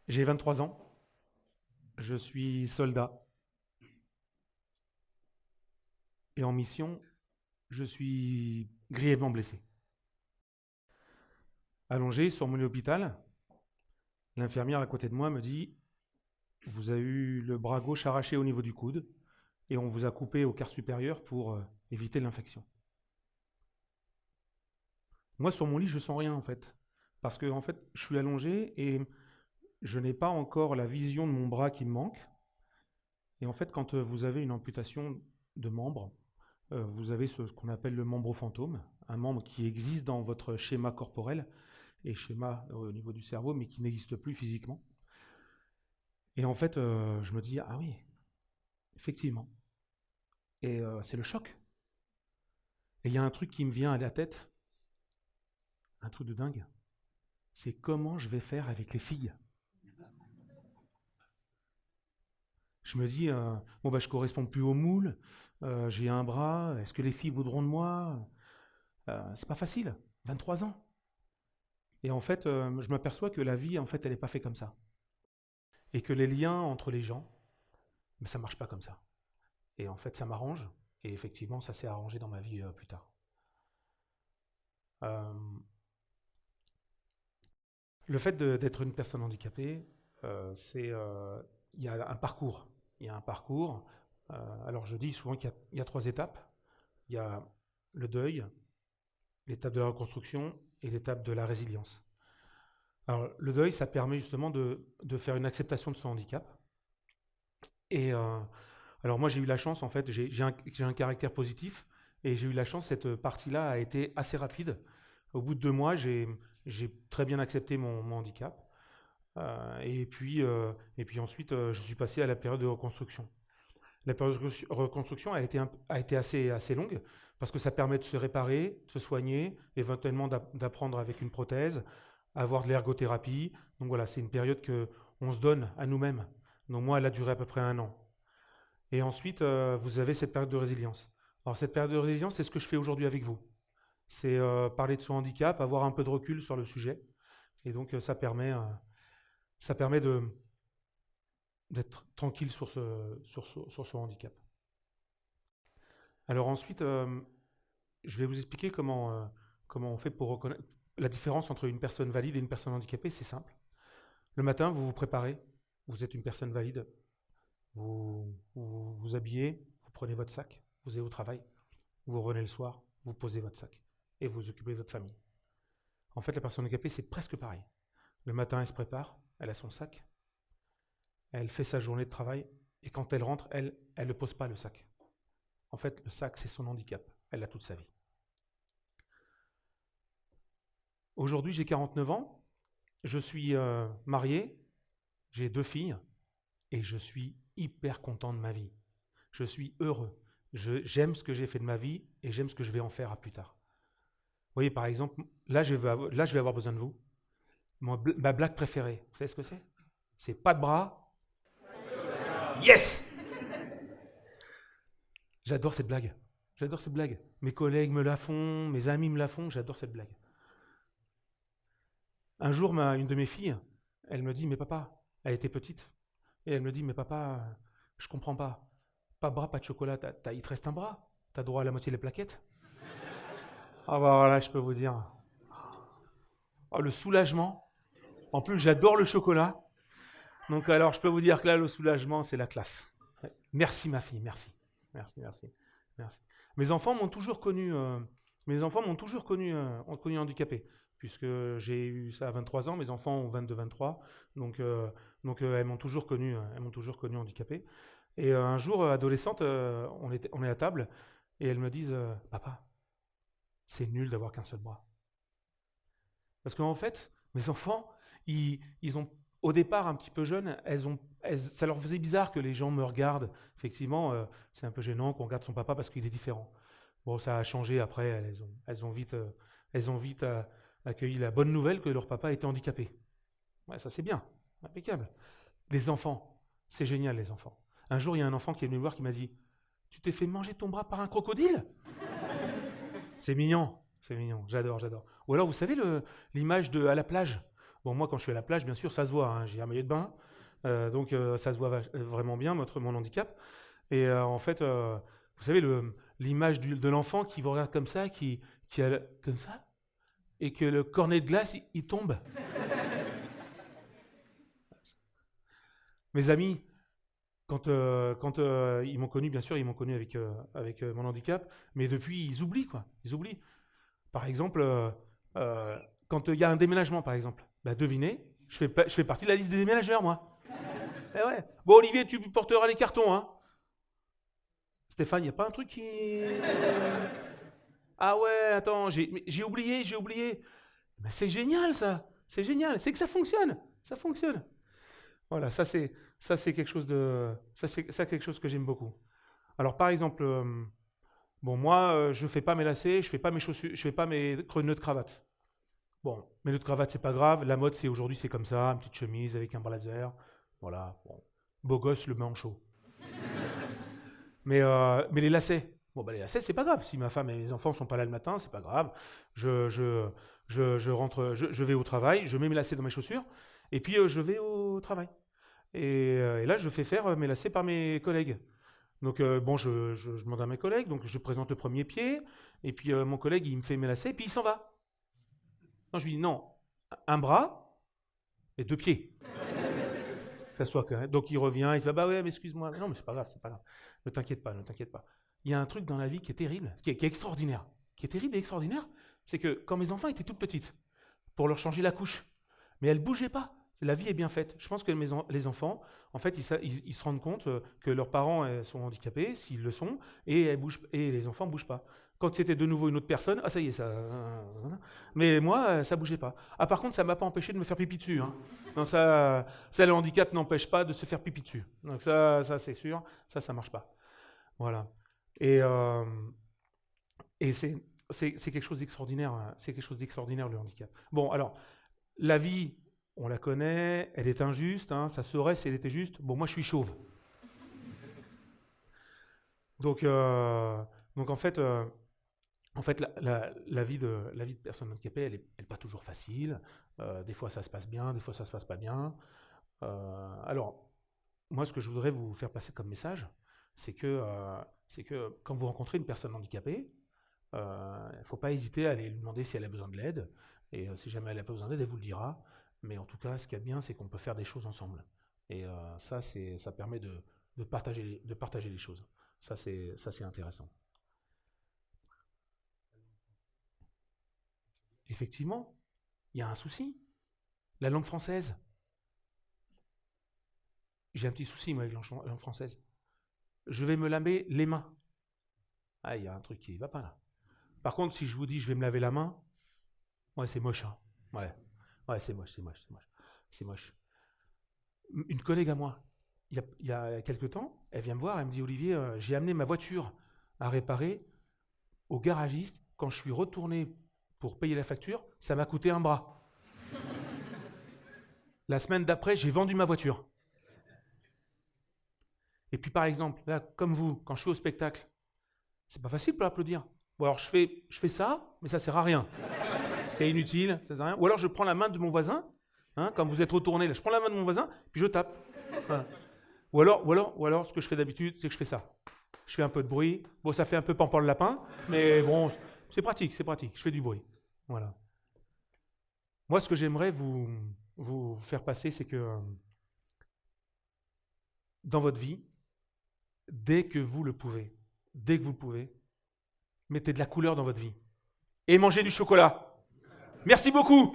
J'ai 23 ans, je suis soldat et en mission, je suis grièvement blessé. Allongé sur mon lit d'hôpital, l'infirmière à côté de moi me dit: vous avez eu le bras gauche arraché au niveau du coude et on vous a coupé au quart supérieur pour éviter l'infection. Moi, sur mon lit, je sens rien en fait. Parce que en fait, je suis allongé et je n'ai pas encore la vision de mon bras qui me manque. Et en fait, quand vous avez une amputation de membre, vous avez ce qu'on appelle le membre fantôme, un membre qui existe dans votre schéma corporel et schéma au niveau du cerveau, mais qui n'existe plus physiquement. Et en fait, je me dis, ah oui, effectivement. Et c'est le choc. Et il y a un truc qui me vient à la tête, un truc de dingue, c'est comment je vais faire avec les filles. Je me dis, bon bah je corresponds plus au moule, j'ai un bras, est-ce que les filles voudront de moi? C'est pas facile, 23 ans. Et en fait, je m'aperçois que la vie, en fait, elle n'est pas faite comme ça. Et que les liens entre les gens, mais ça marche pas comme ça. Et en fait, ça m'arrange. Et effectivement, ça s'est arrangé dans ma vie plus tard. Euh, le fait d'être une personne handicapée, il y a un parcours. Il y a un parcours. Alors je dis souvent qu'il y a trois étapes. Il y a le deuil, l'étape de la reconstruction et l'étape de la résilience. Alors le deuil, ça permet justement de faire une acceptation de son handicap. Et alors moi j'ai eu la chance, en fait, j'ai un caractère positif, et j'ai eu la chance, cette partie-là a été assez rapide. Au bout de 2 mois, j'ai très bien accepté mon handicap. Et puis ensuite, je suis passé à la période de reconstruction. La période de reconstruction a été assez longue, parce que ça permet de se réparer, de se soigner, éventuellement d'apprendre avec une prothèse, avoir de l'ergothérapie. Donc voilà, c'est une période que on se donne à nous-mêmes. Donc moi, elle a duré à peu près 1 an. Et ensuite, vous avez cette période de résilience. Alors cette période de résilience, c'est ce que je fais aujourd'hui avec vous. C'est parler de son handicap, avoir un peu de recul sur le sujet. Et donc ça permet d'être tranquille sur son handicap. Alors ensuite, je vais vous expliquer comment on fait pour reconnaître la différence entre une personne valide et une personne handicapée. C'est simple. Le matin, vous vous préparez, vous êtes une personne valide, vous habillez, vous prenez votre sac, vous allez au travail, vous revenez le soir, vous posez votre sac et vous occupez de votre famille. En fait, la personne handicapée, c'est presque pareil. Le matin, elle se prépare, elle a son sac, elle fait sa journée de travail, et quand elle rentre, elle ne pose pas le sac. En fait, le sac, c'est son handicap. Elle l'a toute sa vie. Aujourd'hui, j'ai 49 ans, je suis marié, j'ai 2 filles, et je suis hyper content de ma vie. Je suis heureux. J'aime ce que j'ai fait de ma vie, et j'aime ce que je vais en faire à plus tard. Vous voyez, par exemple, là, je vais avoir besoin de vous. Ma blague préférée, vous savez ce que c'est? C'est pas de bras. Yes! J'adore cette blague. J'adore cette blague. Mes collègues me la font, mes amis me la font, j'adore cette blague. Un jour, une de mes filles, elle me dit, mais papa, elle était petite, et elle me dit, mais papa, je comprends pas. Pas de bras, pas de chocolat, il te reste un bras. T'as droit à la moitié des plaquettes. Ah bah voilà, je peux vous dire. Oh, le soulagement. En plus, j'adore le chocolat. Donc alors, je peux vous dire que là, le soulagement, c'est la classe. Ouais. Merci ma fille, merci. Merci, merci, merci. Mes enfants m'ont toujours connu, ont connu handicapé, puisque j'ai eu ça à 23 ans, mes enfants ont 22, 23, donc, elles m'ont toujours connu handicapé. Et un jour, adolescente, on est à table, et elles me disent, papa, c'est nul d'avoir qu'un seul bras. Parce qu'en fait, mes enfants, ils ont, au départ, un petit peu jeunes, ça leur faisait bizarre que les gens me regardent. Effectivement, c'est un peu gênant qu'on regarde son papa parce qu'il est différent. Bon, ça a changé après, elles ont vite accueilli la bonne nouvelle que leur papa était handicapé. Ouais, ça c'est bien, impeccable. Les enfants, c'est génial les enfants. Un jour, il y a un enfant qui est venu me voir qui m'a dit: tu t'es fait manger ton bras par un crocodile? C'est mignon, j'adore, j'adore. Ou alors, vous savez l'image de à la plage, Bon, moi, quand je suis à la plage, bien sûr, ça se voit, hein, j'ai un maillot de bain, donc ça se voit vraiment bien, mon handicap. Et en fait, vous savez, l'image de l'enfant qui vous regarde comme ça, qui a comme ça, et que le cornet de glace, il tombe. Mes amis, quand ils m'ont connu, bien sûr, ils m'ont connu avec mon handicap, mais depuis, ils oublient, quoi. Ils oublient. Par exemple, euh, quand il y a un déménagement, par exemple, bah, devinez, je fais partie de la liste des déménageurs, moi. Eh ouais. Bon, Olivier, tu porteras les cartons, hein. Stéphane, il n'y a pas un truc qui... Ah ouais, attends, j'ai oublié, j'ai oublié. Mais c'est génial, ça. C'est génial. C'est que ça fonctionne. Ça fonctionne. Voilà, ça c'est quelque chose quelque chose que j'aime beaucoup. Alors par exemple, bon moi je fais pas mes lacets, je fais pas mes chaussures, je fais pas mes nœuds de cravate. Bon, mes nœuds de cravate c'est pas grave, la mode c'est aujourd'hui c'est comme ça, une petite chemise avec un blazer, voilà. Bon. Beau gosse le manchot. Mais les lacets, bon bah les lacets c'est pas grave. Si ma femme et mes enfants sont pas là le matin, c'est pas grave. Je rentre, je vais au travail, je mets mes lacets dans mes chaussures et puis je vais au travail. Et là, je fais faire mes lacets par mes collègues. Donc, bon, je demande à mes collègues, donc je présente le premier pied, et puis mon collègue, il me fait mes lacets, et puis il s'en va. Non, je lui dis non, un bras et 2 pieds. Que ça soit correct. Donc, il revient, il fait bah ouais, mais excuse-moi. Non, mais c'est pas grave, c'est pas grave. Ne t'inquiète pas, ne t'inquiète pas. Il y a un truc dans la vie qui est terrible, qui est extraordinaire, qui est terrible et extraordinaire, c'est que quand mes enfants étaient toutes petites, pour leur changer la couche, mais elles ne bougeaient pas. La vie est bien faite. Je pense que les enfants, en fait, ils se rendent compte que leurs parents sont handicapés, s'ils le sont, et les enfants ne bougent pas. Quand c'était de nouveau une autre personne, ah ça y est, ça... Mais moi, ça ne bougeait pas. Ah par contre, ça ne m'a pas empêché de me faire pipi dessus. Hein. Non, ça, le handicap n'empêche pas de se faire pipi dessus. Donc ça c'est sûr, ça ne marche pas. Voilà. Et, euh, et c'est quelque chose d'extraordinaire, hein. C'est quelque chose d'extraordinaire, le handicap. Bon, alors, la vie, on la connaît, elle est injuste, hein, ça serait si elle était juste. Bon, moi je suis chauve. Donc, donc en fait la vie de personne handicapée, elle est pas toujours facile. Des fois ça se passe bien, des fois ça se passe pas bien. Alors, moi ce que je voudrais vous faire passer comme message, c'est que quand vous rencontrez une personne handicapée, il ne faut pas hésiter à aller lui demander si elle a besoin de l'aide. Et si jamais elle n'a pas besoin d'aide, elle vous le dira. Mais en tout cas, ce qu'il y a de bien, c'est qu'on peut faire des choses ensemble. Et ça permet de partager les choses. Ça, c'est intéressant. Effectivement, il y a un souci. La langue française. J'ai un petit souci, moi, avec la langue française. Je vais me laver les mains. Ah, il y a un truc qui ne va pas là. Par contre, si je vous dis je vais me laver la main, ouais, c'est moche. Hein. Ouais, ouais, c'est moche, c'est moche, c'est moche. C'est moche. Une collègue à moi, il y a quelques temps, elle vient me voir, elle me dit Olivier, j'ai amené ma voiture à réparer au garagiste. Quand je suis retourné pour payer la facture, ça m'a coûté un bras. La semaine d'après, j'ai vendu ma voiture. Et puis par exemple, là, comme vous, quand je suis au spectacle, c'est pas facile pour applaudir. Bon alors je fais ça, mais ça sert à rien. C'est inutile, ça sert à rien. Ou alors je prends la main de mon voisin, hein, quand vous êtes retourné, là, je prends la main de mon voisin, puis je tape. Voilà. Ou alors, ce que je fais d'habitude, c'est que je fais ça. Je fais un peu de bruit. Bon, ça fait un peu pampan le lapin, mais bon, c'est pratique, c'est pratique. Je fais du bruit. Voilà. Moi, ce que j'aimerais vous faire passer, c'est que dans votre vie, dès que vous le pouvez, mettez de la couleur dans votre vie. Et mangez du chocolat. Merci beaucoup.